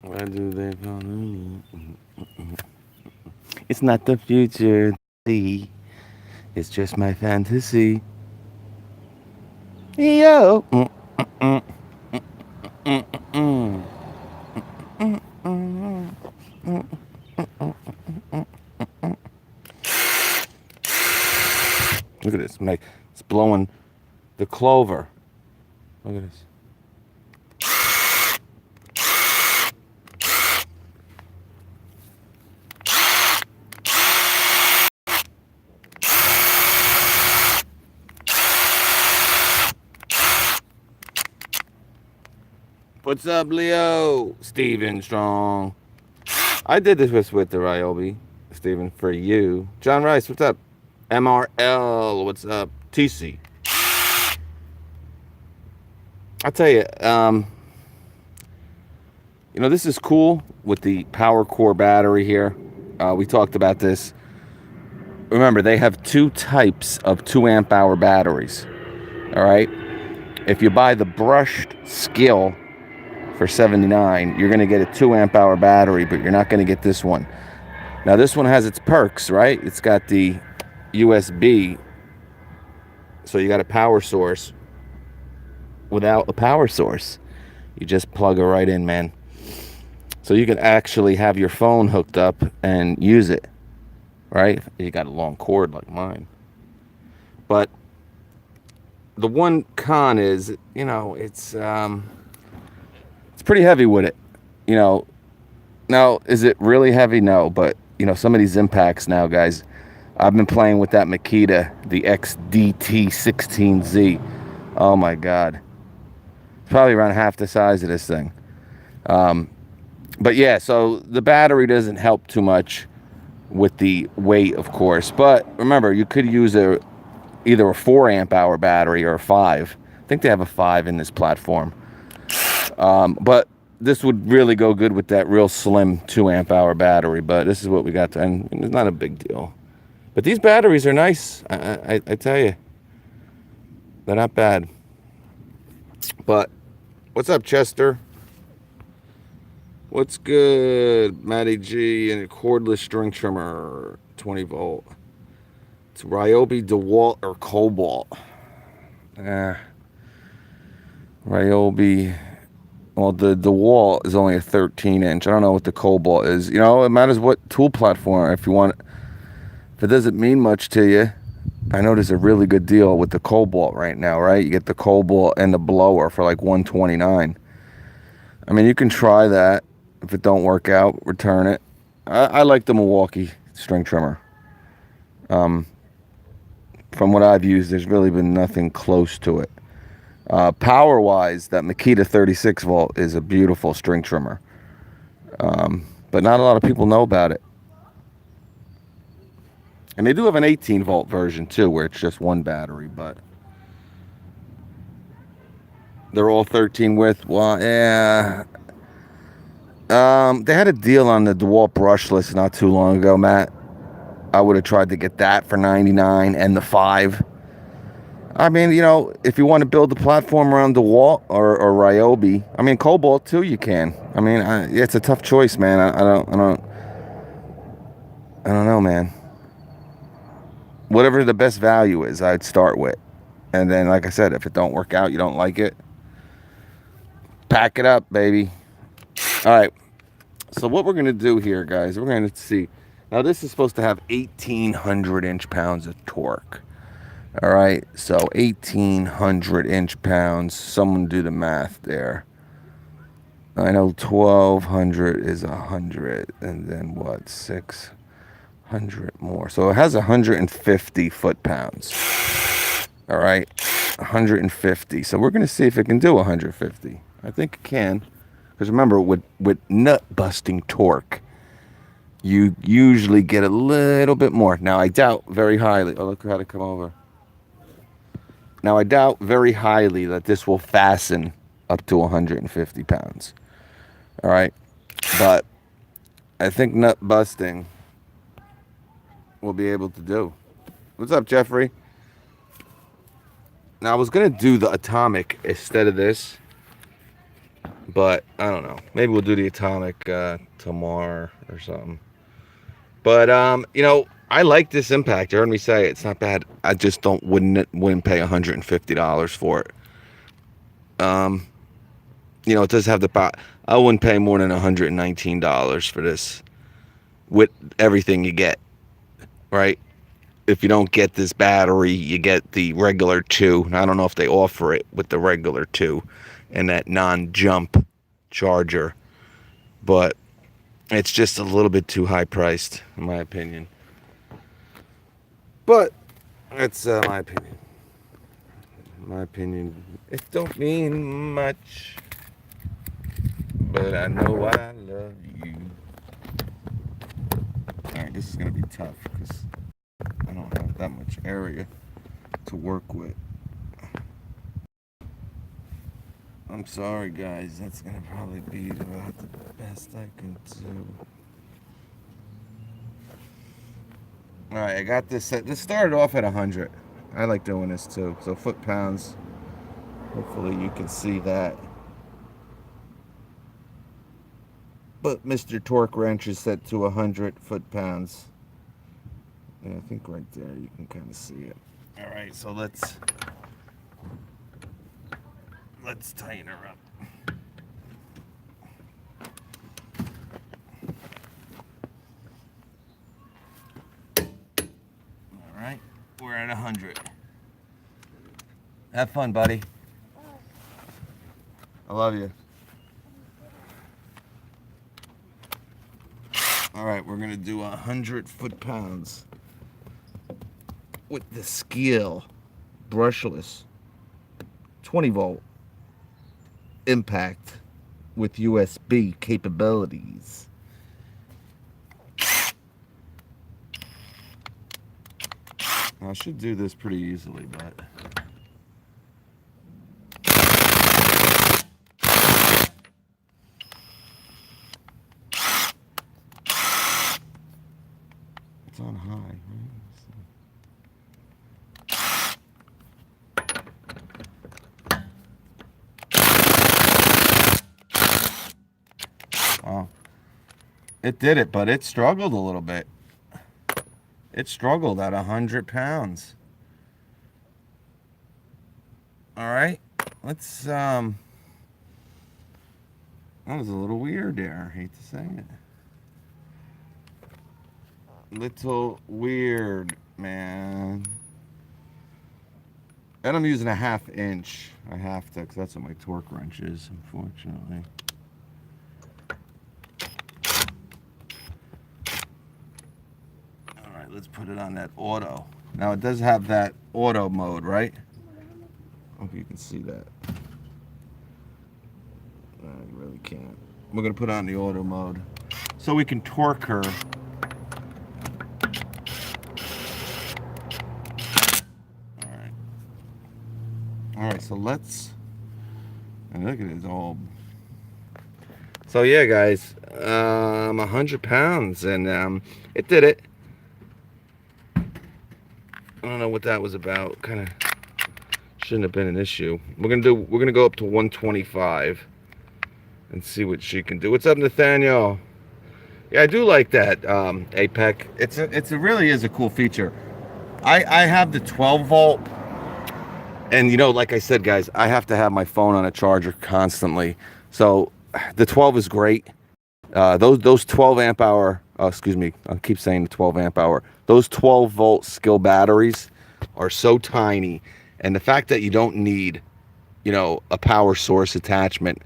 Why do they call me? It's not the future, it's just my fantasy. Yo. Look at this. It's blowing the clover. Look at this. What's up, Leo? Steven Strong. I did this with the Ryobi. Steven, for you. John Rice, what's up? MRL, what's up? TC. I'll tell you, this is cool with the Power Core battery here. We talked about this. Remember, they have two types of 2 amp hour batteries. All right. If you buy the brushed SKIL for $79, you're going to get a 2 amp hour battery, but you're not going to get this one. Now, this one has its perks, right? It's got the USB, so you got a power source without a power source. You just plug it right in, man. So you can actually have your phone hooked up and use it, right? You got a long cord like mine. But the one con is, it's pretty heavy with it. Now, is it really heavy? No, but, some of these impacts now, guys, I've been playing with that Makita, the XDT16Z. Oh, my God. It's probably around half the size of this thing. But, yeah, so the battery doesn't help too much with the weight, of course. But, remember, you could use either a 4 amp hour battery or a 5. I think they have a 5 in this platform. But this would really go good with that real slim 2 amp hour battery. But this is what we got, and it's not a big deal. But these batteries are nice. I tell you, they're not bad. But what's up, Chester? What's good, Matty G? And a cordless string trimmer, 20 volt. It's Ryobi, DeWalt, or Cobalt. Ryobi. Well, the DeWalt is only a 13-inch. I don't know what the Cobalt is. It matters what tool platform. If it doesn't mean much to you, I know there's a really good deal with the Cobalt right now, right? You get the Cobalt and the blower for like $129. I mean, you can try that. If it don't work out, return it. I like the Milwaukee string trimmer. From what I've used, there's really been nothing close to it. Power-wise, that Makita 36 volt is a beautiful string trimmer. But not a lot of people know about it. And they do have an 18 volt version too, where it's just one battery, but they're all 13 width. Well, yeah. They had a deal on the DeWalt brushless not too long ago, Matt. I would have tried to get that for $99 and the 5. I mean, if you want to build the platform around DeWalt or Ryobi, I mean, Cobalt too, you can. I mean, it's a tough choice, man. I don't know, man. Whatever the best value is, I'd start with. And then, like I said, if it don't work out, you don't like it, pack it up, baby. All right. So what we're going to do here, guys, we're going to see. Now, this is supposed to have 1,800 inch-pounds of torque. All right. So 1,800 inch-pounds. Someone do the math there. I know 1,200 is 100. And then what? 600 more. So it has 150 foot-pounds. All right. 150. So we're going to see if it can do 150. I think it can. Because remember, with nut-busting torque, you usually get a little bit more. Now, I doubt very highly. Oh, look how to come over. Now, I doubt very highly that this will fasten up to 150 pounds. All right? But I think nut-busting will be able to do. What's up, Jeffrey? Now, I was going to do the Atomic instead of this. But I don't know. Maybe we'll do the atomic tomorrow or something. But you know, I like this impact. You heard me say it's not bad. I just wouldn't pay $150 for it. You know, it does have the I wouldn't pay more than $119 for this with everything you get, right? If you don't get this battery, you get the regular 2. I don't know if they offer it with the regular 2 and that non-jump charger, but it's just a little bit too high priced in my opinion. But that's my opinion. My opinion. It don't mean much, but I know I love you. Alright, this is gonna be tough because I don't have that much area to work with. I'm sorry guys, that's gonna probably be about the best I can do. Alright, I got this set. This started off at 100. I like doing this too. So foot-pounds. Hopefully you can see that. But Mr. Torque Wrench is set to 100 foot-pounds. Yeah, I think right there you can kind of see it. Alright, so let's tighten her up. Alright, we're at 100. Have fun, buddy. I love you. Alright, we're gonna do 100 foot-pounds with the SKIL brushless 20-volt impact with USB capabilities. I should do this pretty easily, but it's on high, right? Wow. It did it, but it struggled a little bit. It struggled at 100 pounds. All right, let's, that was a little weird there. I hate to say it. Little weird, man. And I'm using a 1/2 inch. I have to, because that's what my torque wrench is, unfortunately. All right, let's put it on that auto. Now it does have that auto mode, right? Hope you can see that. No, you really can't. We're gonna put on the auto mode so we can torque her. All right, so let's, and look at it all. So yeah, guys, 100 pounds, and it did it. I don't know what that was about. Kind of shouldn't have been an issue. We're gonna go up to 125 and see what she can do. What's up, Nathaniel? Yeah, I do like that APEC. It really is a cool feature. I have the 12 volt. And you know, like I said, guys, I have to have my phone on a charger constantly. So the 12 is great. Those 12 amp hour, excuse me, I keep saying the 12 amp hour. Those 12 volt SKIL batteries are so tiny. And the fact that you don't need, you know, a power source attachment,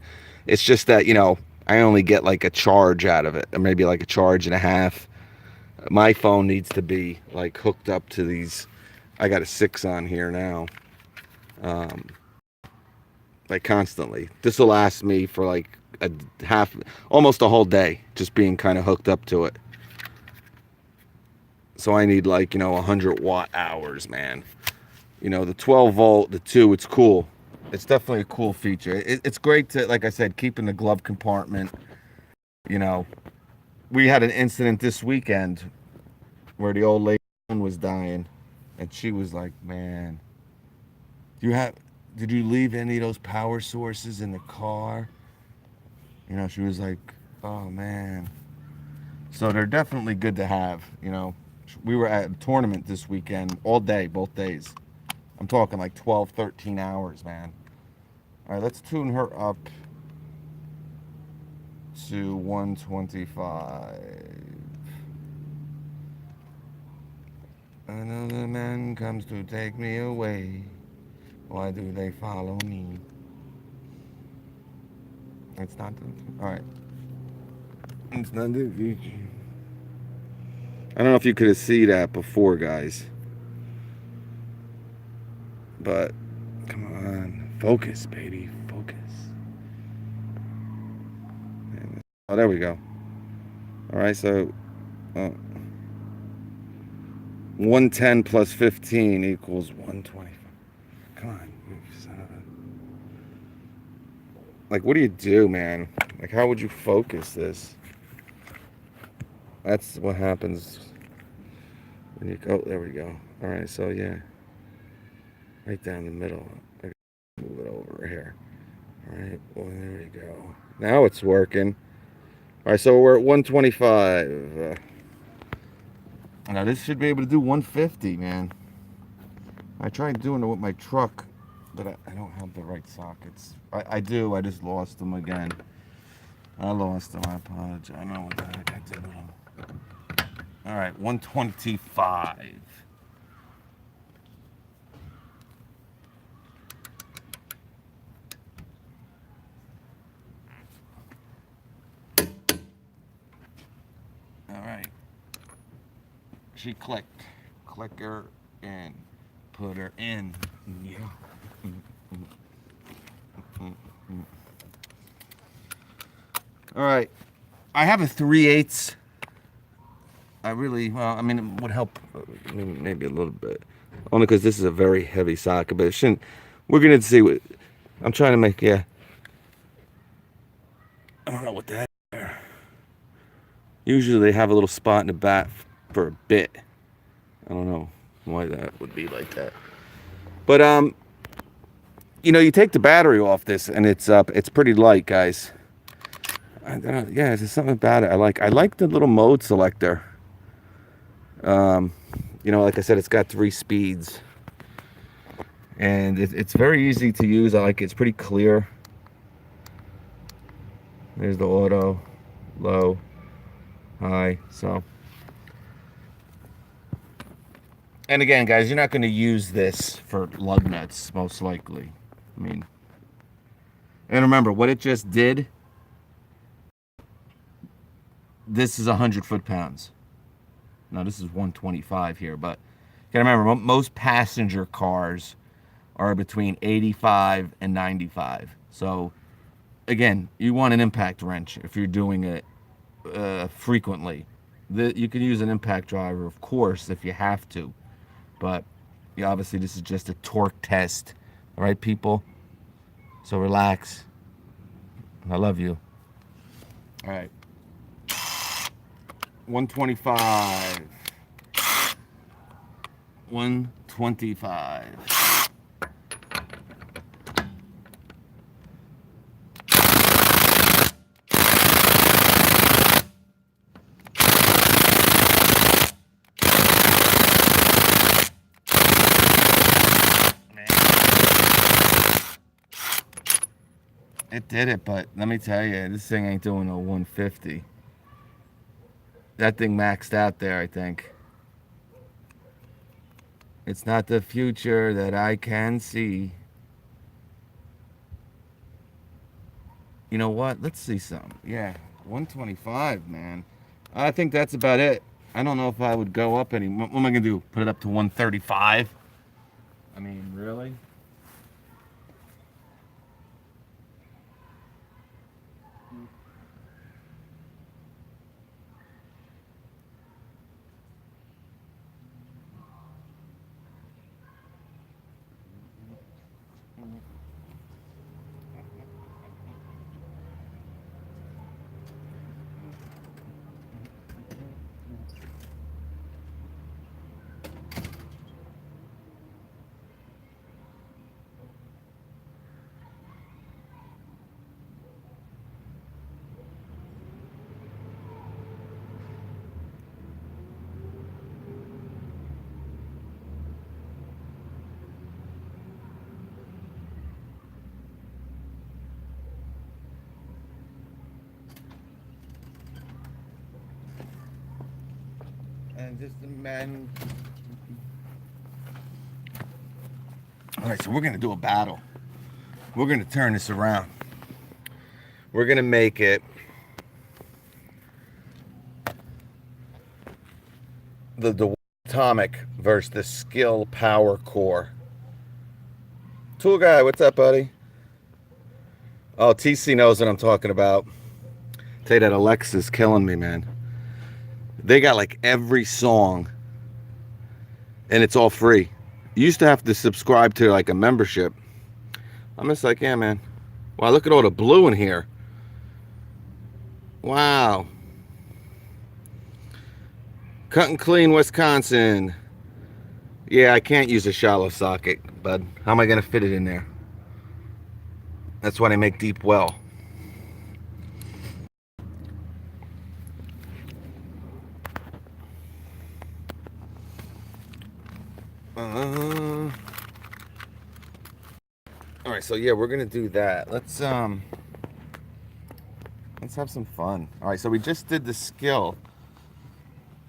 it's just that, you know, I only get like a charge out of it, or maybe like a charge and a half. My phone needs to be like hooked up to these. I got a 6 on here now. Like constantly. This will last me for like almost a whole day, just being kind of hooked up to it. So I need like, you know, 100 watt hours, man. You know, the 12 volt, the 2, it's cool. It's definitely a cool feature. It's great to, like I said, keep in the glove compartment. You know, we had an incident this weekend where the old lady was dying, and she was like, man, did you leave any of those power sources in the car? You know, she was like, oh man. So they're definitely good to have, you know. We were at a tournament this weekend all day, both days. I'm talking like 12, 13 hours, man. All right, let's tune her up to 125. Another man comes to take me away. Why do they follow me? It's not the... All right. It's not the future. I don't know if you could have seen that before, guys. But, come on. Focus, baby. Focus. Oh, there we go. All right, so 110 plus 15 equals 125. Come on. Like, what do you do, man? Like, how would you focus this? That's what happens when you go. There we go. All right, so yeah. Right down the middle. I gotta move it over here. All right, well, there we go. Now it's working. All right, so we're at 125. Now this should be able to do 150, man. I tried doing it with my truck, but I don't have the right sockets. I do. I just lost them again. I lost them. I apologize. I don't know what the heck I did with them. All right, 125. All right. She clicked. Click her in. Put her in. Yeah. All right. I have a 3/8. I really, well, I mean, it would help maybe a little bit. Only because this is a very heavy socket, but it shouldn't. We're going to see what I'm trying to make, yeah. I don't know what that is. Usually they have a little spot in the back for a bit. I don't know why that would be like that. But, you know, you take the battery off this and it's pretty light, guys. Yeah, there's something about it. I like the little mode selector. You know, like I said, it's got 3 speeds. And it's very easy to use. I like it. It's pretty clear. There's the auto, low, high. So, and again, guys, you're not going to use this for lug nuts, most likely. I mean, and remember what it just did. This is 100 foot-pounds. Now this is 125 here, but you gotta remember most passenger cars are between 85 and 95. So again, you want an impact wrench if you're doing it frequently. You can use an impact driver, of course, if you have to, but yeah, obviously this is just a torque test. All right, people? So relax. I love you. All right. 125. 125. It did it, but let me tell you, this thing ain't doing no 150. That thing maxed out there, I think. It's not the future that I can see. You know what? Let's see some. Yeah, 125, man. I think that's about it. I don't know if I would go up any. What am I gonna do? Put it up to 135? I mean, really? And just man. All right, so we're gonna do a battle. We're gonna turn this around. We're gonna make it the DeWalt Atomic versus the Skill Power Core. Tool guy, what's up, buddy? Oh, TC knows what I'm talking about. Tell you that Alexa's killing me, man. They got like every song, and it's all free. You used to have to subscribe to like a membership. I'm just like, yeah, man. Wow, look at all the blue in here. Wow. Cut and clean, Wisconsin. Yeah, I can't use a shallow socket, bud. How am I gonna fit it in there? That's why they make deep well. All right, so yeah, we're gonna do that. Let's have some fun. All right, so we just did the skill.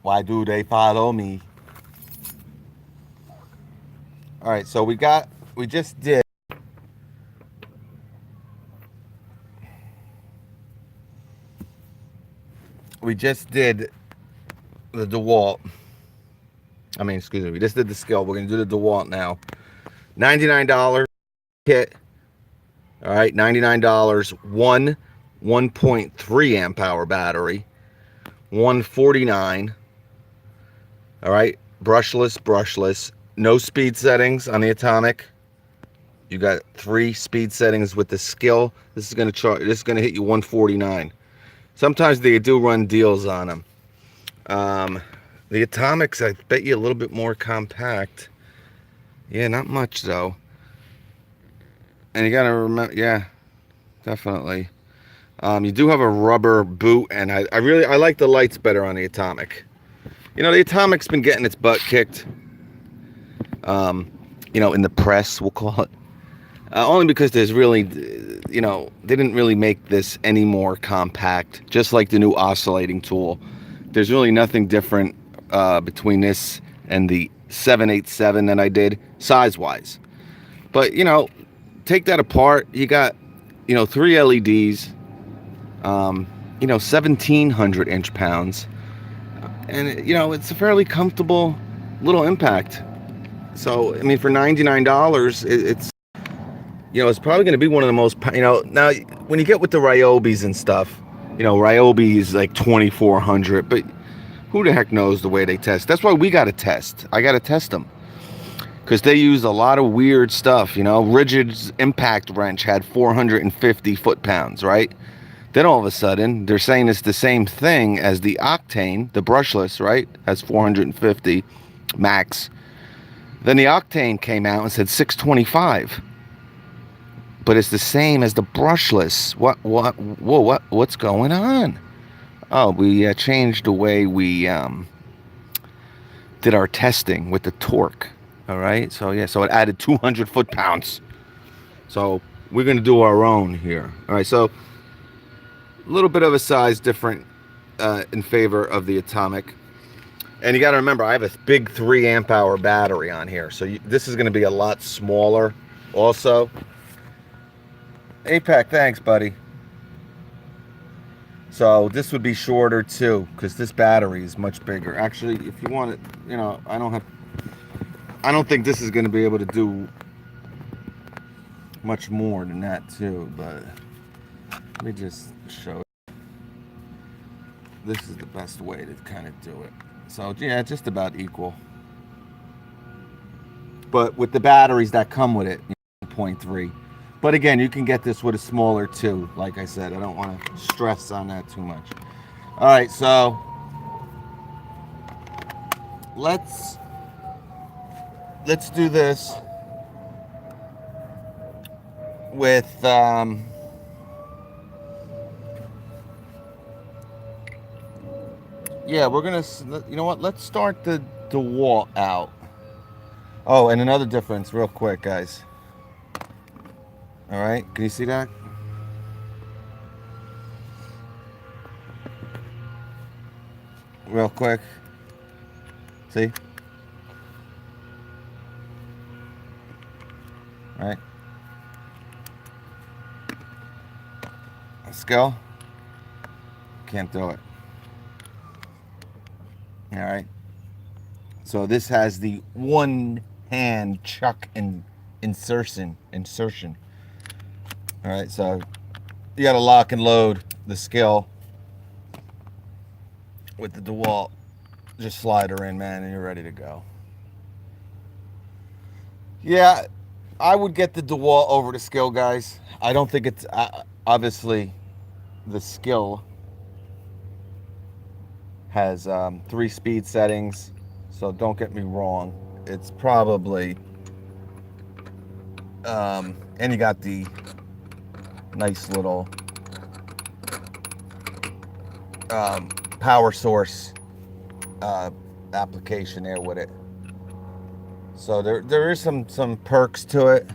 Why do they follow me? All right, so we just did the DeWalt. I mean, excuse me, we just did the skill. We're gonna do the DeWalt now. $99 kit. All right, $99. 1.3 amp hour battery. $149. All right, brushless. No speed settings on the Atomic. You got 3 speed settings with the skill. This is gonna hit you $149. Sometimes they do run deals on them. The Atomics, I bet you a little bit more compact. Yeah, not much though. And you gotta remember, yeah, definitely. You do have a rubber boot, and I like the lights better on the Atomic. You know, the Atomic's been getting its butt kicked. You know, in the press, we'll call it. Only because there's really, you know, they didn't really make this any more compact. Just like the new oscillating tool. There's really nothing different between this and the 787 that I did, size-wise. But, you know, take that apart. You got, you know, 3 LEDs. You know, 1,700 inch-pounds. And, you know, it's a fairly comfortable little impact. So, I mean, for $99, it's, you know, it's probably going to be one of the most, you know, now, when you get with the Ryobis and stuff, you know, Ryobi is like 2,400, but who the heck knows the way they test? That's why we got to test. I got to test them. Because they use a lot of weird stuff, you know. Rigid's impact wrench had 450 foot-pounds, right? Then all of a sudden, they're saying it's the same thing as the Octane, the brushless, right? Has 450 max. Then the Octane came out and said 625. But it's the same as the brushless. What's going on? Oh, we changed the way we did our testing with the torque. All right, so yeah, so it added 200 foot-pounds. So we're gonna do our own here. All right, so a little bit of a size different in favor of the Atomic. And you got to remember, I have a big 3 amp hour battery on here, so this is going to be a lot smaller also. APAC, thanks, buddy. So this would be shorter too, because this battery is much bigger. Actually, if you want it, you know, I don't think this is going to be able to do much more than that too, but let me just show it. This is the best way to kind of do it. So yeah, just about equal. But with the batteries that come with it, 0.3. But again, you can get this with a smaller too. Like I said, I don't want to stress on that too much. All right, so let's do this with yeah, we're gonna, you know what, let's start the DeWalt out. Oh, and another difference real quick, guys. All right, can you see that? Real quick. See? All right. Skill. Can't do it. All right. So this has the one hand chuck and insertion. All right. So you got to lock and load the skill with the DeWalt. Just slide her in, man, and you're ready to go. Yeah, I would get the DeWalt over the skill, guys. I don't think it's obviously the skill has 3 speed settings, so don't get me wrong. It's probably and you got the nice little power source application there with it. So there is some perks to it.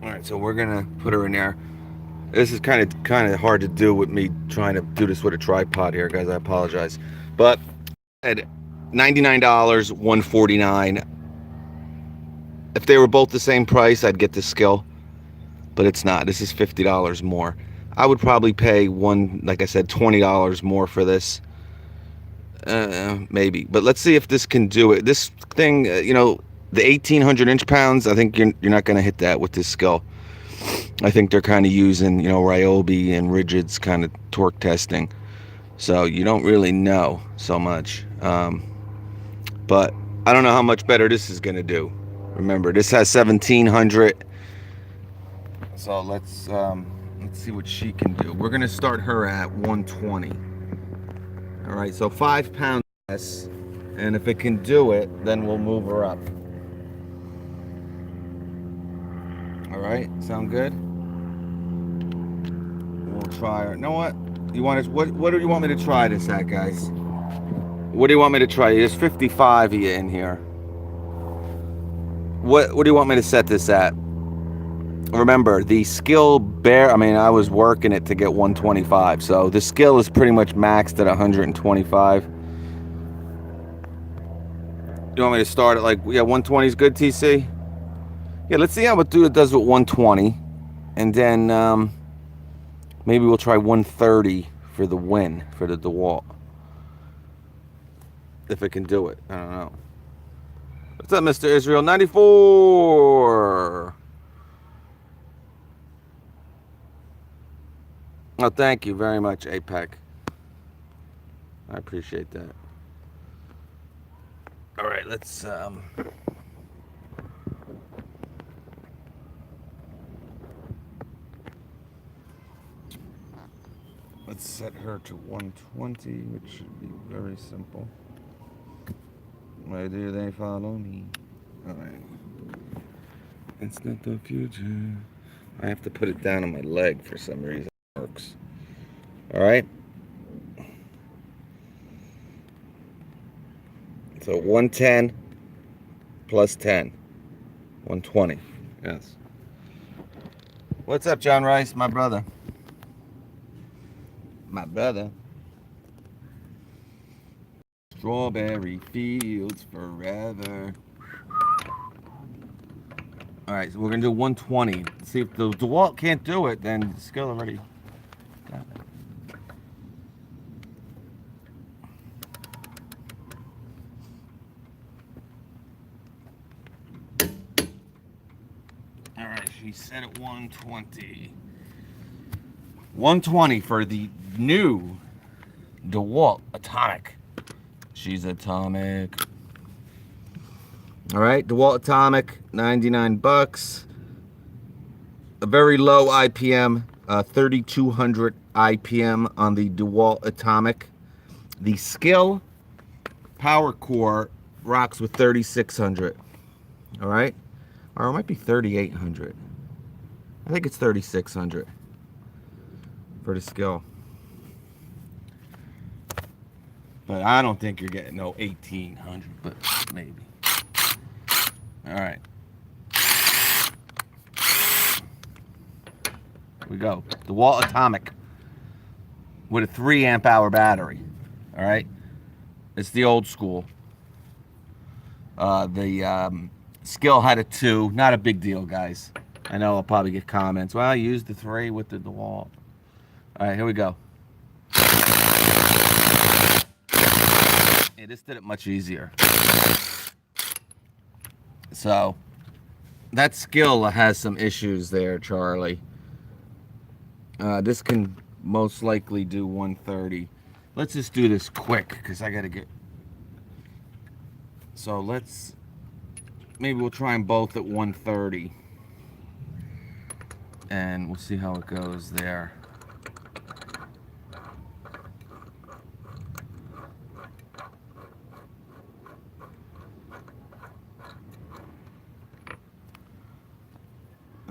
All right, so we're gonna put her in there. This is kind of hard to do with me trying to do this with a tripod here, guys. I apologize, but at $99, $149. If they were both the same price, I'd get the skill, but it's not. This is $50 more. I would probably pay like I said, $20 more for this. Maybe, but let's see if this can do it. This thing, you know, the 1800 inch-pounds, I think you're not going to hit that with this skill. I think they're kind of using, you know, Ryobi and Rigid's kind of torque testing, so you don't really know so much. But I don't know how much better this is going to do. Remember, this has 1700. So let's see what she can do. We're going to start her at 120. All right, so 5 pounds less, and if it can do it, then we'll move her up. All right, sound good? We'll try her. You know what? You want to, what do you want me to try this at, guys? What do you want me to try? There's 55 in here. What do you want me to set this at? Remember, the skill I was working it to get 125, so the skill is pretty much maxed at 125. You want me to start at, like, yeah, 120 is good, TC? Yeah, let's see how it does with 120, and then maybe we'll try 130 for the win for the DeWalt. If it can do it, I don't know. What's up, Mr. Israel 94? Oh, thank you very much, APEC. I appreciate that. All right, let's set her to 120, which should be very simple. Why do they follow me? All right. It's not the future. I have to put it down on my leg for some reason. It works. All right. So 110 plus 10. 120. Yes. What's up, John Rice, my brother? My brother. Strawberry fields forever. All right, so we're gonna do 120. See if the DeWalt can't do it, then the skill already got it. All right, she set at 120. 120 for the new DeWalt Atomic. She's atomic. All right, DeWalt Atomic, 99 bucks. A very low IPM, 3200 IPM on the DeWalt Atomic. The Skill Power Core rocks with 3600. All right, or it might be 3800. I think it's 3600 for the Skill. But I don't think you're getting no 1800, but maybe. All right. Here we go. DeWalt Atomic with a 3 amp hour battery. All right. It's the old school. The Skill had a 2. Not a big deal, guys. I know I'll probably get comments. Well, I used the 3 with the DeWalt. All right, here we go. Yeah, this did it much easier. So, that Skill has some issues there, Charlie. This can most likely do 130. Let's just do this quick, because I got to get... So, maybe we'll try them both at 130. And we'll see how it goes there.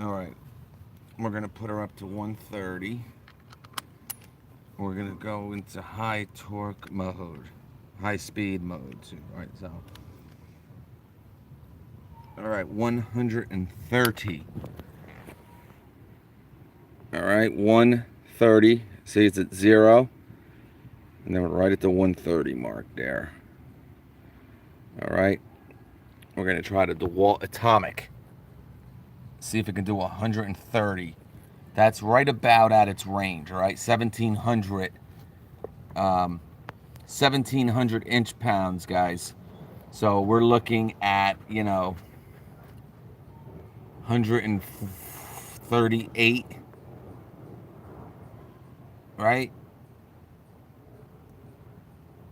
All right, we're gonna put her up to 130. We're gonna go into high torque mode, high speed mode too. All right, so. All right, 130. All right, 130. See, it's at 0. And then we're right at the 130 mark there. All right, we're gonna try the DeWalt Atomic. See if it can do 130. That's right about at its range, all right? 1,700 inch-pounds, guys. So we're looking at, 138, right?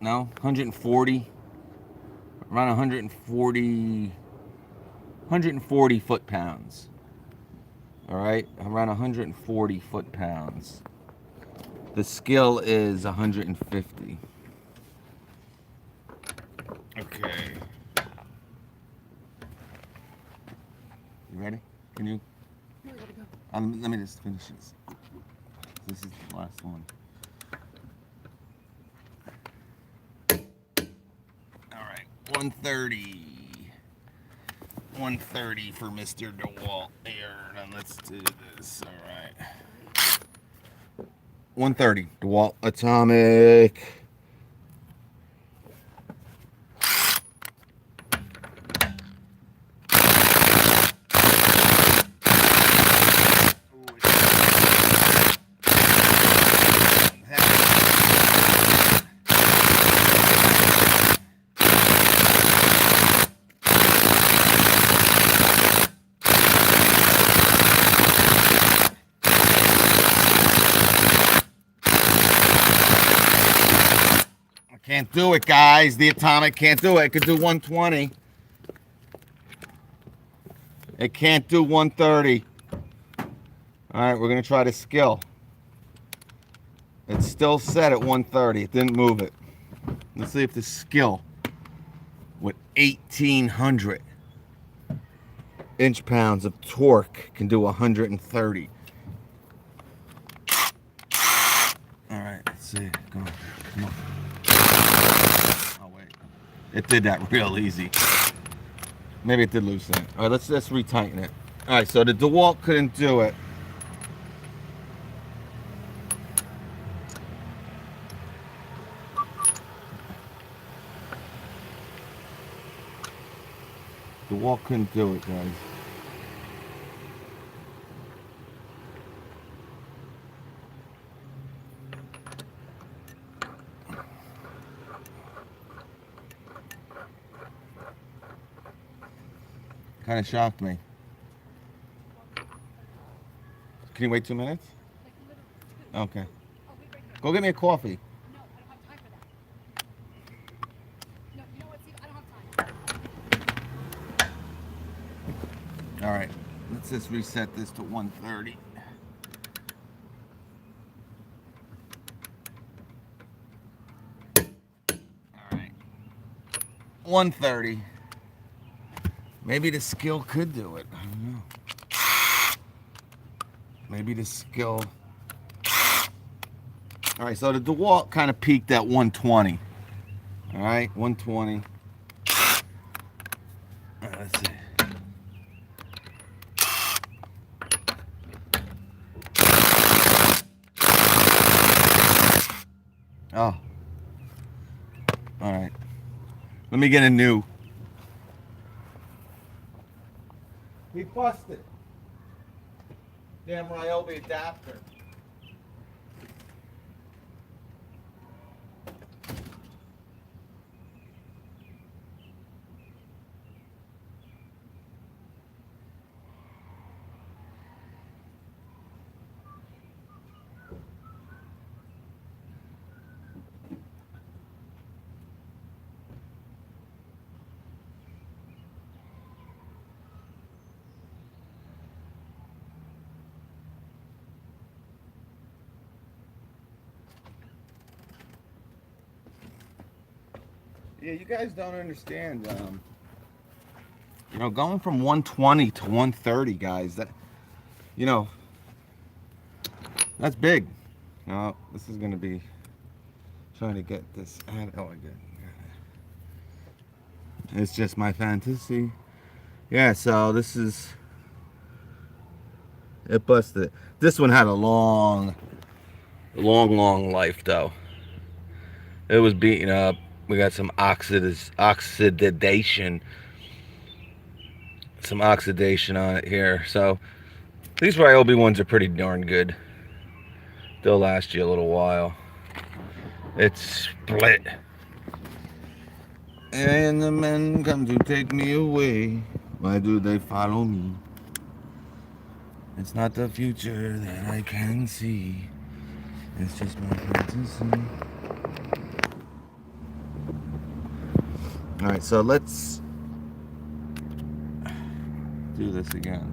No, 140. Around 140 foot-pounds. All right, around 140 foot-pounds. The Skill is 150. Okay. You ready? Can you? No, we gotta go. Let me just finish this. This is the last one. All right, 130. 130 for Mr. DeWalt here. And let's do this. All right. 130. DeWalt Atomic. Can't do it, guys. The Atomic can't do it. It could do 120. It can't do 130. All right, we're going to try the Skill. It's still set at 130. It didn't move it. Let's see if the Skill with 1,800 inch-pounds of torque can do 130. All right, let's see. Come on. Come on. Oh, wait. It did that real easy. Maybe it did loosen it. All right, let's just retighten it. All right, so the DeWalt couldn't do it. DeWalt couldn't do it, guys. Kind of shocked me. Can you wait 2 minutes? Okay. Go get me a coffee. No, I don't have time for that. No, you know what, Steve? I don't have time. All right. Let's just reset this to 130. All right. 130. Maybe the Skill could do it. I don't know. Maybe the Skill. All right, so the DeWalt kind of peaked at 120. All right, 120. Let's see. Oh. All right. Let me get a new. He busted. Damn Ryobi adapter. Yeah, you guys don't understand. You know, going from 120 to 130, guys, that, you know, that's big. No, this is going to be trying to get this out. Oh, I get it. It's just my fantasy. Yeah, so this is, it busted. This one had a long life, though. It was beaten up. We got some oxidation. Some oxidation on it here. So these Ryobi ones are pretty darn good. They'll last you a little while. It's split. And the men come to take me away. Why do they follow me? It's not the future that I can see. It's just my fantasy. Alright, so let's do this again.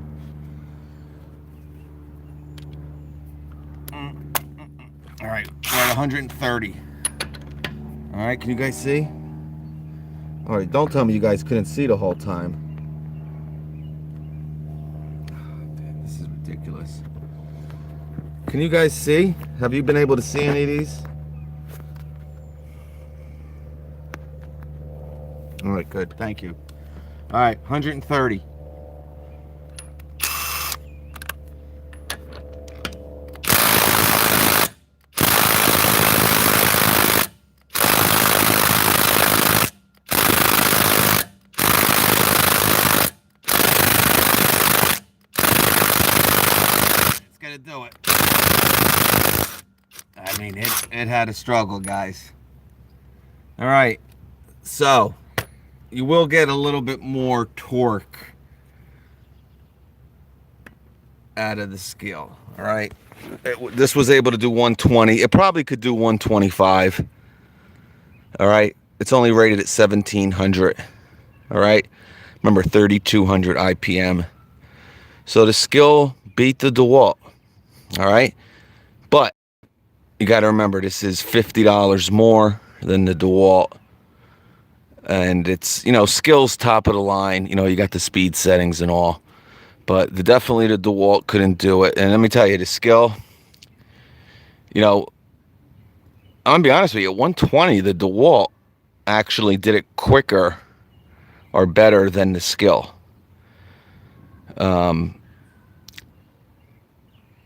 Alright, we're at 130. Alright, can you guys see? Alright, don't tell me you guys couldn't see the whole time. Damn, this is ridiculous. Can you guys see? Have you been able to see any of these? Alright, good. Thank you. Alright, 130. It's gonna do it. I mean, it had a struggle, guys. Alright, so you will get a little bit more torque out of the SKIL. All right, this was able to do 120. It probably could do 125. All right, it's only rated at 1700. All right, remember 3200 IPM. So the SKIL beat the DeWalt. All right, but you got to remember this is $50 more than the DeWalt. And it's, you know, SKIL's top of the line. You know, you got the speed settings and all. But definitely the DeWalt couldn't do it. And let me tell you, the SKIL, you know, I'm going to be honest with you, at 120, the DeWalt actually did it quicker or better than the SKIL.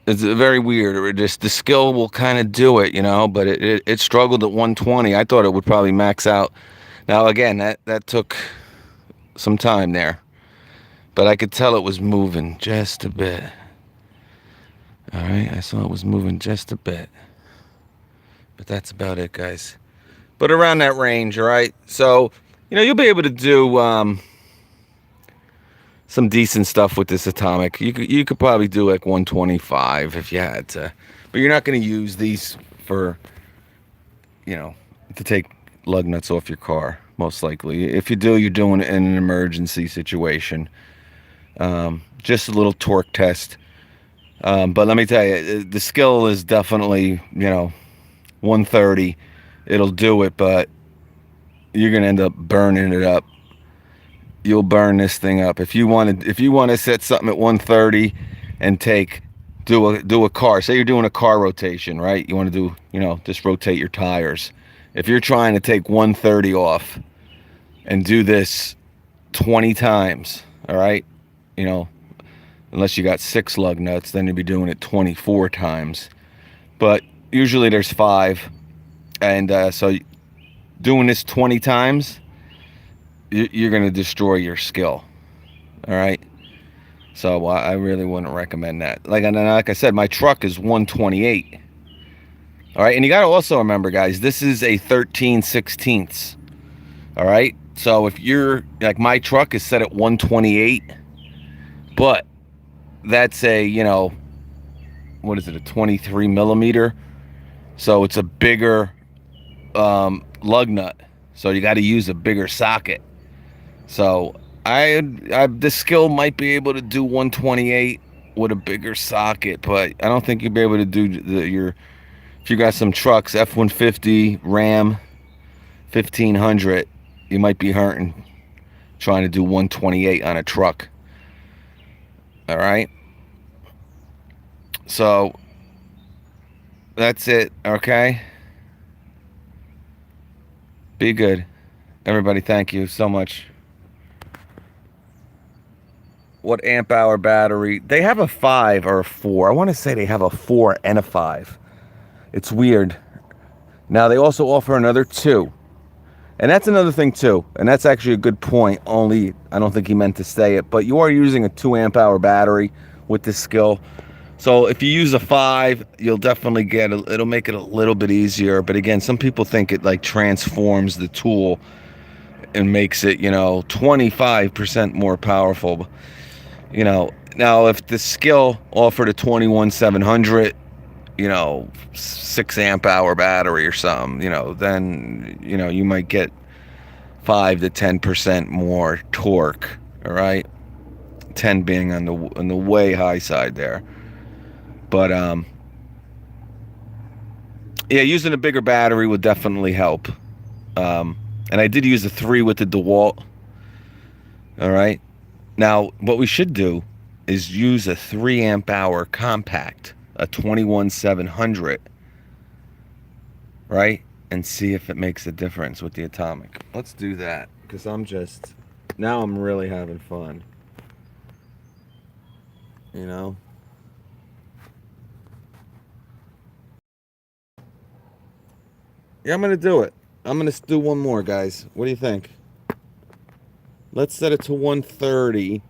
It's very weird. The SKIL will kind of do it, you know, but it struggled at 120. I thought it would probably max out. Now, again, that took some time there. But I could tell it was moving just a bit. All right, I saw it was moving just a bit. But that's about it, guys. But around that range, all right? So, you know, you'll be able to do some decent stuff with this Atomic. You could probably do like 125 if you had to. But you're not going to use these for, you know, to take lug nuts off your car, most likely. If you do, you're doing it in an emergency situation. Just a little torque test. But let me tell you, the SKIL is definitely, you know, 130. It'll do it, but you're gonna end up burning it up. You'll burn this thing up. If you want to set something at 130 and take do a car. Say you're doing a car rotation, right? You want to do, just rotate your tires. If you're trying to take 130 off and do this 20 times, all right? Unless you got 6 lug nuts, then you'd be doing it 24 times. But usually there's 5. And so doing this 20 times, you're going to destroy your skill. All right? So I really wouldn't recommend that. Like I said, my truck is 128. All right? And you got to also remember, guys, this is a 13/16. All right? So if you're, like, my truck is set at 128, but that's a, what is it, a 23 millimeter? So it's a bigger lug nut. So you got to use a bigger socket. So the skill might be able to do 128 with a bigger socket, but I don't think you'll be able to do if you got some trucks, F-150, Ram, 1500, you might be hurting trying to do 128 on a truck. All right. So that's it. Okay. Be good. Everybody, thank you so much. What amp hour battery? They have a 5 or a 4. I want to say they have a 4 and a 5. It's weird. Now they also offer another 2. And that's another thing too. And that's actually a good point. Only I don't think he meant to say it, but you are using a 2 amp hour battery with this skill. So if you use a 5, you'll definitely it'll make it a little bit easier. But again, some people think it like transforms the tool and makes it, 25% more powerful. Now if the skill offered a 21700, 6 amp hour battery or something, then, you might get 5 to 10% more torque. All right. 10 being on the way high side there. But, yeah, using a bigger battery would definitely help. And I did use a 3 with the DeWalt. All right. Now, what we should do is use a 3 amp hour compact, a 21700, right? And see if it makes a difference with the atomic. Let's do that, because now I'm really having fun. Yeah, I'm going to do it. I'm going to do one more, guys. What do you think? Let's set it to 130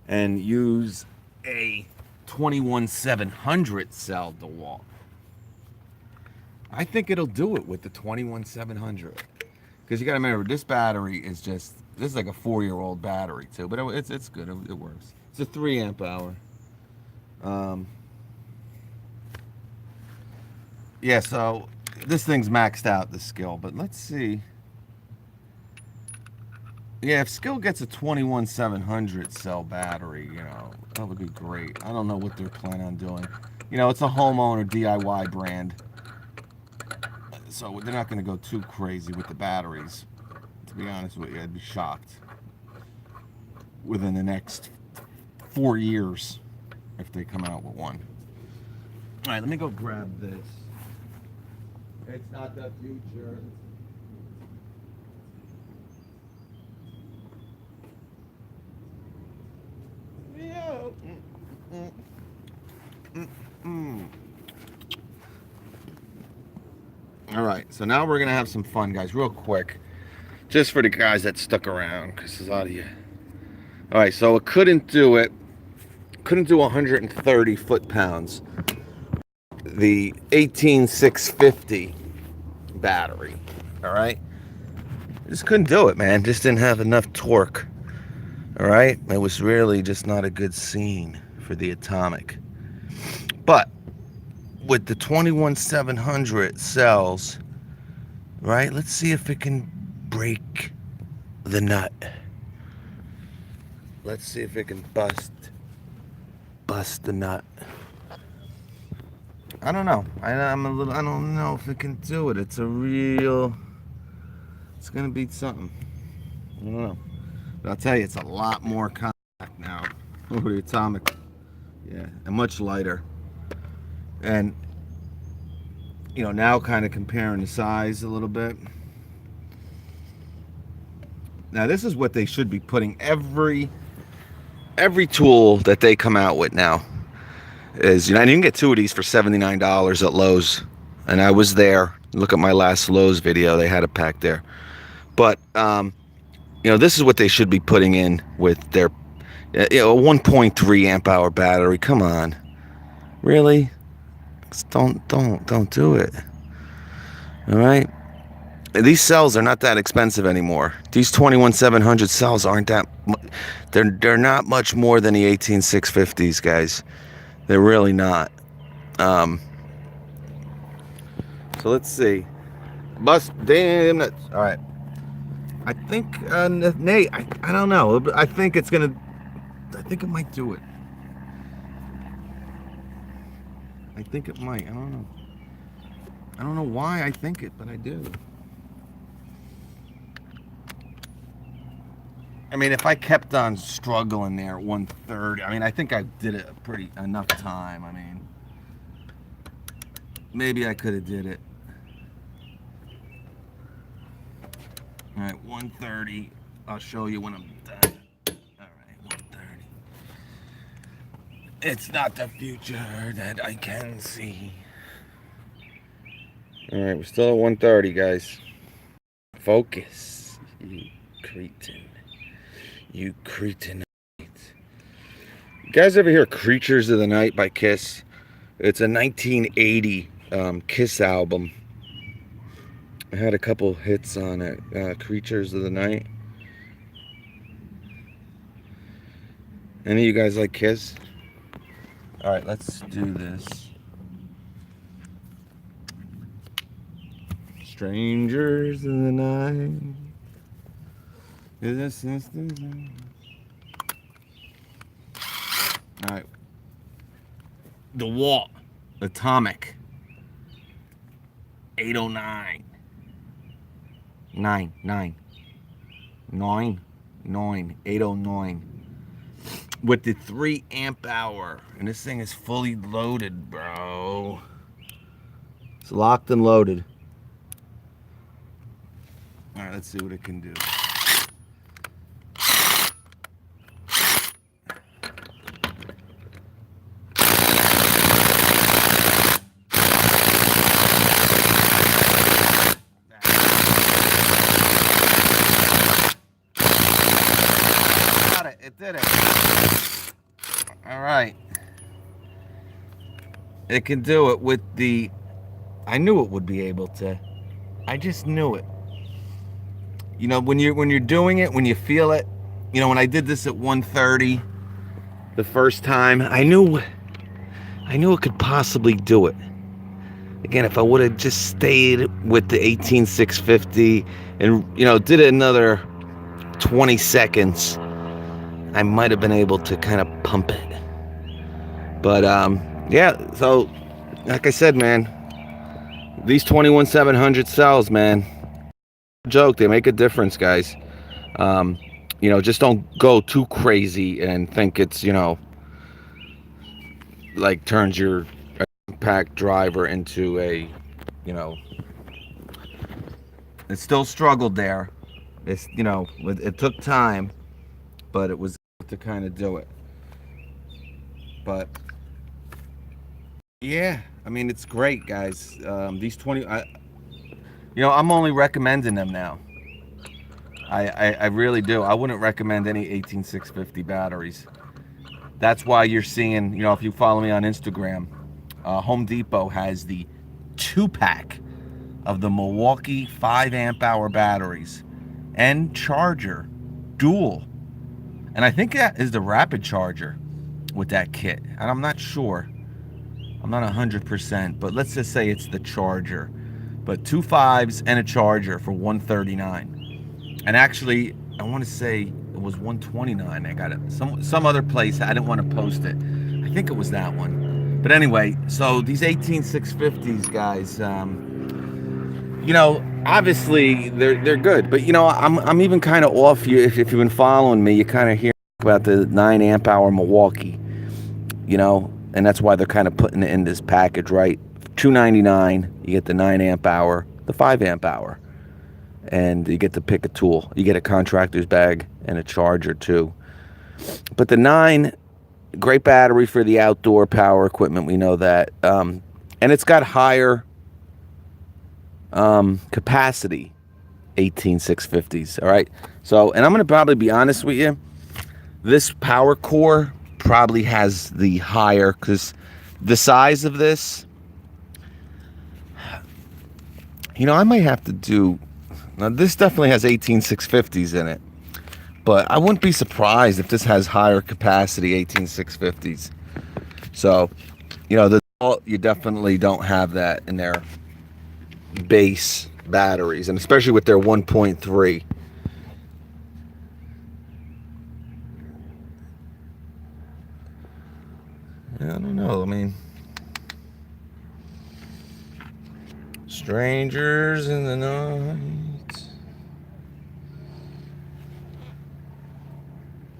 and use a 21700 cell DeWalt. I think it'll do it with the 21700. Because you got to remember, this battery is this is like a 4-year-old battery too, but it's good. It works. It's a 3 amp hour. Yeah, so this thing's maxed out, the skill, but let's see. Yeah, if Skill gets a 21700 cell battery, that would be great. I don't know what they're planning on doing. It's a homeowner DIY brand. So they're not going to go too crazy with the batteries. To be honest with you, I'd be shocked within the next 4 years if they come out with one. All right, let me go grab this. It's not the future. All right, so now we're gonna have some fun, guys, real quick, just for the guys that stuck around, because there's a lot of you. All right, so it couldn't do 130 foot-pounds. The 18650 battery. All right, just couldn't do it, man. Just didn't have enough torque. All right, it was really just not a good scene for the atomic. But with the 21700 cells, right, let's see if it can break the nut. Let's see if it can bust the nut. I don't know. I don't know if it can do it. It's gonna be something. I don't know. But I'll tell you, it's a lot more compact now over the atomic. Yeah, and much lighter. And you know, now kind of comparing the size a little bit. Now this is what they should be putting every tool that they come out with now is, you know, and you can get 2 of these for $79 at Lowe's, and I was there. Look at my last Lowe's video, they had a pack there. But you know, this is what they should be putting in with their, you know, a 1.3 amp hour battery. Come on, really? Don't do it. All right. These cells are not that expensive anymore. These 21700 cells aren't that. They're not much more than the 18650s, guys. They're really not. So let's see. Bust damn nuts. All right. I think Nate. I don't know. I think it's gonna. I think it might do it. I think it might. I don't know. I don't know why I think it, but I do. I mean, if I kept on struggling there at 130, I mean, I think I did it enough time. I mean, maybe I could have did it. All right, 130. I'll show you when I'm done. All right, 130. It's not the future that I can see. All right, we're still at 130, guys. Focus, you cretin. You cretin. You guys ever hear Creatures of the Night by Kiss? It's a 1980 Kiss album. I had a couple hits on it. Creatures of the Night. Any of you guys like Kiss? Alright, let's do this. Strangers in the night. Alright. DeWalt Atomic 809 809 with the 3 amp hour, and this thing is fully loaded, bro. It's locked and loaded. All right, let's see what it can do. It did it. All right. It can do it with the. I knew it would be able to. I just knew it. You know, when you're doing it, when you feel it. You know, when I did this at 130 the first time, I knew it could possibly do it. Again, if I would have just stayed with the 18650 and, you know, did it another 20 seconds, I might have been able to kind of pump it. But yeah, so like I said, man, these 21700 cells, man, joke, they make a difference, guys. You know, just don't go too crazy and think it's, you know, like turns your pack driver into a, you know, it still struggled there. It's, you know, it took time, but it was to kind of do it. But yeah, I mean, it's great, guys. These 20, you know, I'm only recommending them now. I really do. I wouldn't recommend any 18650 batteries. That's why you're seeing, you know, if you follow me on Instagram, Home Depot has the 2-pack of the Milwaukee 5 amp hour batteries and charger, dual. And I think that is the rapid charger with that kit. And I'm not sure. I'm not 100%, but let's just say it's the charger. But 2 5s and a charger for $139. And actually, I want to say it was $129. I got it. Some other place. I didn't want to post it. I think it was that one. But anyway, so these 18650s, guys, you know, obviously they're good. But, you know, I'm even kind of off you. If you've been following me, you kind of hear about the 9 amp hour Milwaukee. you know, and that's why they're kind of putting it in this package, right? $299, you get the 9 amp hour, the 5 amp hour, and you get to pick a tool. You get a contractor's bag and a charger too. But the 9, great battery for the outdoor power equipment, we know that, and it's got higher capacity 18650s. All right, so, and I'm gonna probably be honest with you, this power core probably has the higher, because the size of this, you know, I might have to do, now this definitely has 18650s in it, but I wouldn't be surprised if this has higher capacity 18650s. So, you know, you definitely don't have that in their base batteries, and especially with their 1.3. I don't know. I mean, strangers in the night.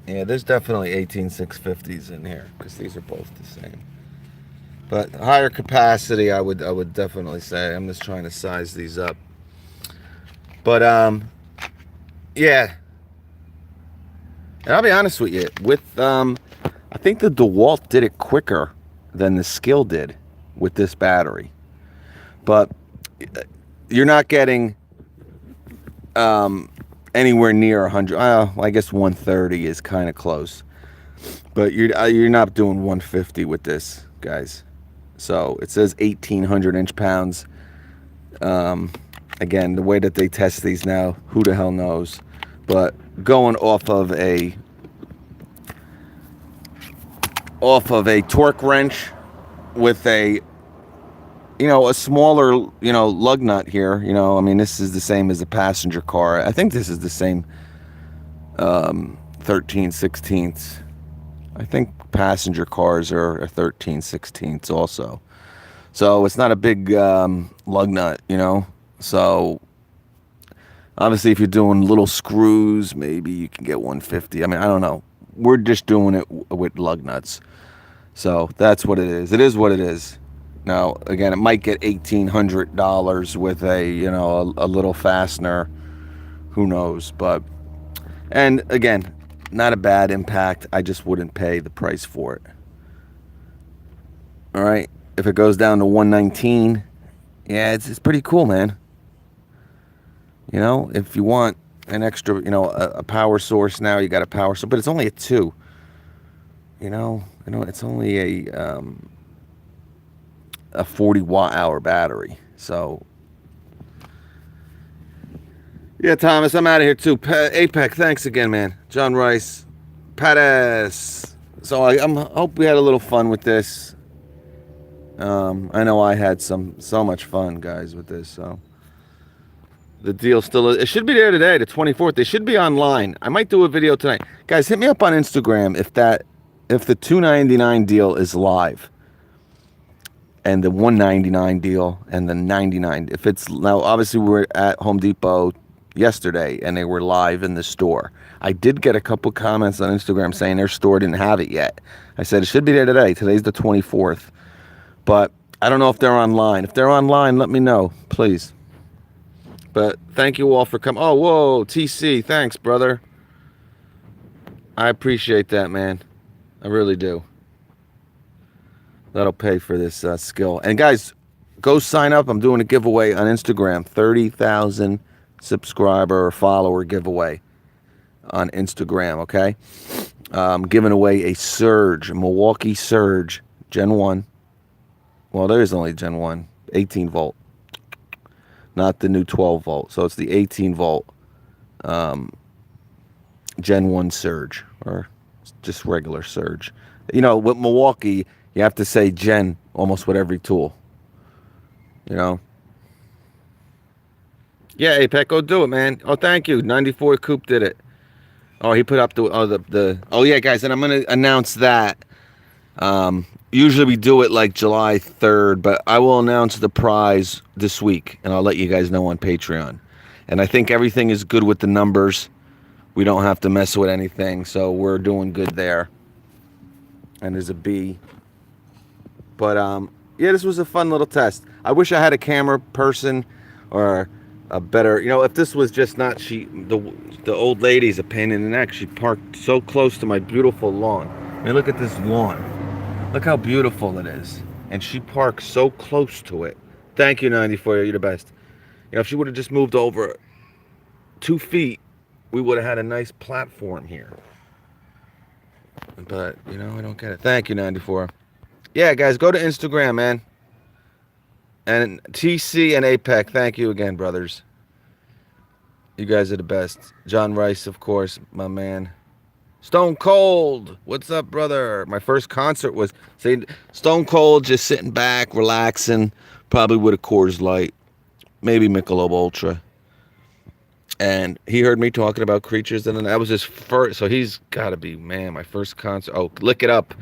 Yeah, there's definitely 18650s in here because these are both the same. But higher capacity, I would definitely say. I'm just trying to size these up. But yeah. And I'll be honest with you, with I think the DeWalt did it quicker than the SKIL did with this battery. But you're not getting anywhere near 100. I guess 130 is kind of close. But you're not doing 150 with this, guys. So it says 1,800 inch-pounds. Again, the way that they test these now, who the hell knows? But going off of a torque wrench with a, you know, a smaller, you know, lug nut here. You know, I mean, this is the same as a passenger car. I think this is the same 13/16. I think passenger cars are 13/16 also. So it's not a big lug nut, you know. So obviously if you're doing little screws, maybe you can get 150. I mean, I don't know. We're just doing it with lug nuts. So that's what it is. It is what it is. Now, again, it might get $1,800 with a, you know, a little fastener. Who knows? But, and again, not a bad impact. I just wouldn't pay the price for it. All right. If it goes down to 119, yeah, it's pretty cool, man. You know, if you want an extra, you know, a power source now, you got a power source, but it's only a 2. You know, it's only a 40 watt hour battery. So, yeah, Thomas, I'm out of here too. APEC, thanks again, man. John Rice, Patas. So I hope we had a little fun with this. I know I had so much fun, guys, with this. So the deal still is, it should be there today, the 24th. They should be online. I might do a video tonight. Guys, hit me up on Instagram if the $299 deal is live, and the $199 deal and the $99. If it's now, obviously we were at Home Depot yesterday and they were live in the store. I did get a couple comments on Instagram saying their store didn't have it yet. I said it should be there today. Today's the 24th. But I don't know if they're online. If they're online, let me know, please. But thank you all for coming. Oh, whoa, TC, thanks, brother. I appreciate that, man. I really do. That'll pay for this SKIL. And guys, go sign up. I'm doing a giveaway on Instagram. 30,000 subscriber or follower giveaway on Instagram, okay? I'm giving away a Surge, a Milwaukee Surge Gen 1. Well, there is only Gen 1, 18 volt. Not the new 12 volt. So it's the 18 volt Gen 1 Surge, or just regular Surge. You know, with Milwaukee, you have to say Gen almost with every tool. You know? Yeah, Apex, go do it, man. Oh, thank you. 94 Coop did it. Oh, he put up the oh yeah, guys, and I'm gonna announce that. Usually we do it like July 3rd, but I will announce the prize this week, and I'll let you guys know on Patreon. And I think everything is good with the numbers. We don't have to mess with anything, so we're doing good there. and there's a B. But yeah, this was a fun little test. I wish I had a camera person or a better, if this was just not the old lady's a pain in the neck. She parked so close to my beautiful lawn. I mean, look at this lawn. Look how beautiful it is. And she parked so close to it. Thank you, 94. You're the best. If she would have just moved over 2 feet, we would have had a nice platform here. But, I don't get it. Thank you, 94. Yeah, guys, go to Instagram, man. And TC and APEC, thank you again, brothers. You guys are the best. John Rice, of course, my man. Stone Cold, what's up, brother? My first concert was Stone Cold, just sitting back, relaxing, probably with a Coors Light, maybe Michelob Ultra. And he heard me talking about Creatures, and then that was his first. So he's got to be, man, my first concert. Oh, Lick It Up.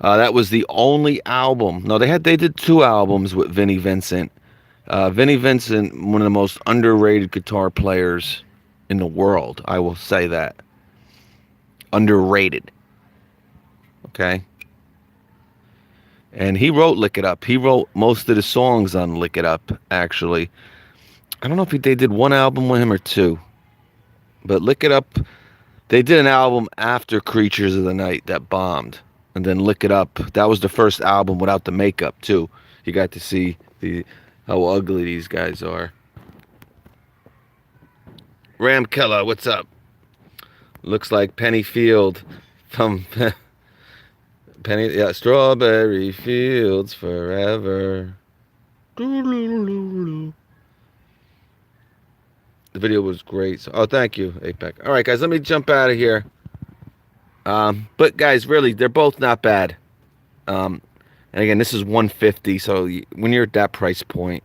That was the only album. No, they did 2 albums with Vinnie Vincent. Vinnie Vincent, one of the most underrated guitar players in the world. I will say that. Underrated. Okay? And he wrote Lick It Up. He wrote most of the songs on Lick It Up, actually. I don't know if they did 1 album with him or 2. But Lick It Up, they did an album after Creatures of the Night that bombed. And then Lick It Up, that was the first album without the makeup, too. You got to see how ugly these guys are. Ram Killer, what's up? Looks like Penny Field from Strawberry Fields Forever. The video was great. So, thank you, APEC. All right, guys, let me jump out of here. But guys, really, they're both not bad. And again, this is $150, so when you're at that price point.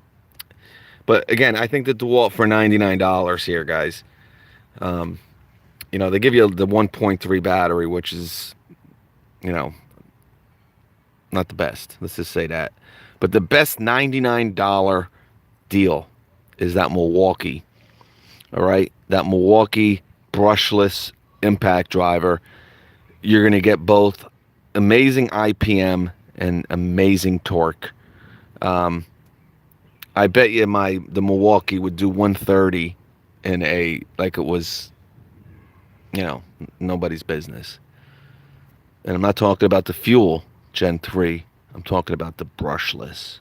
But again, I think the DeWalt for $99 here, guys. They give you the 1.3 battery, which is, not the best. Let's just say that. But the best $99 deal is that Milwaukee. All right, that Milwaukee brushless impact driver. You're going to get both amazing IPM and amazing torque. I bet you the Milwaukee would do 130 in like it was, nobody's business. And I'm not talking about the Fuel Gen 3. I'm talking about the brushless.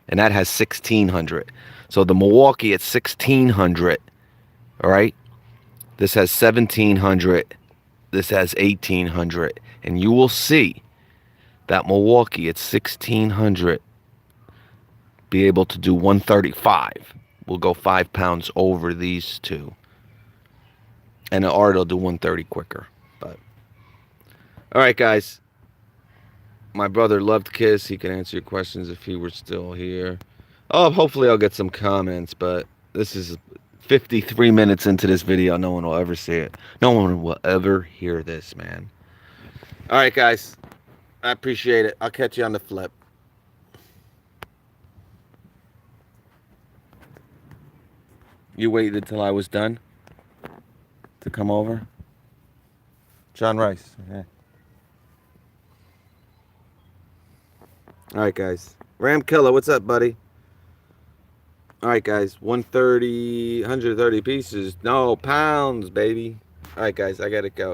And that has 1600. So the Milwaukee at 1600, all right? This has 1700. This has 1800. And you will see that Milwaukee at 1600 be able to do 135. We'll go 5 pounds over these two. And the Art will do 130 quicker. But all right, guys. My brother loved Kiss. He can answer your questions if he were still here. Oh, hopefully I'll get some comments, but this is 53 minutes into this video. No one will ever see it. No one will ever hear this, man. All right, guys. I appreciate it. I'll catch you on the flip. You waited until I was done to come over? John Rice. Yeah. All right, guys. Ram Killer, what's up, buddy? All right, guys. 130 pieces. No, pounds, baby. All right, guys. I got to go.